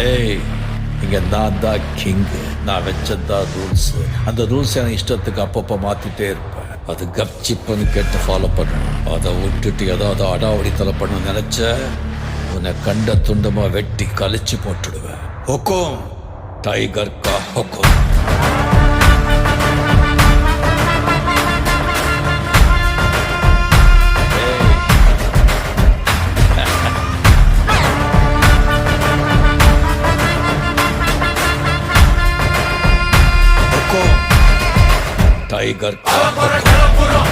ஏய், இங்க நான் தான் கிங்கு. நான் வச்சதான் ரூல்ஸ். அந்த ரூல்ஸ் எனக்கு இஷ்டத்துக்கு அப்பப்போ மாத்திட்டே இருப்பேன். அது கப்சிப்புன்னு கேட்டு ஃபாலோ பண்ணணும். அதை விட்டுட்டு ஏதாவது அடாவடித்தலை பண்ண நினைச்ச உன்னை கண்ட துண்டமா வெட்டி கழிச்சு போட்டுடுவேன். ஹுக்கும், டைகர் கா ஹுக்கும். டைகர் கா ஹுக்கும்.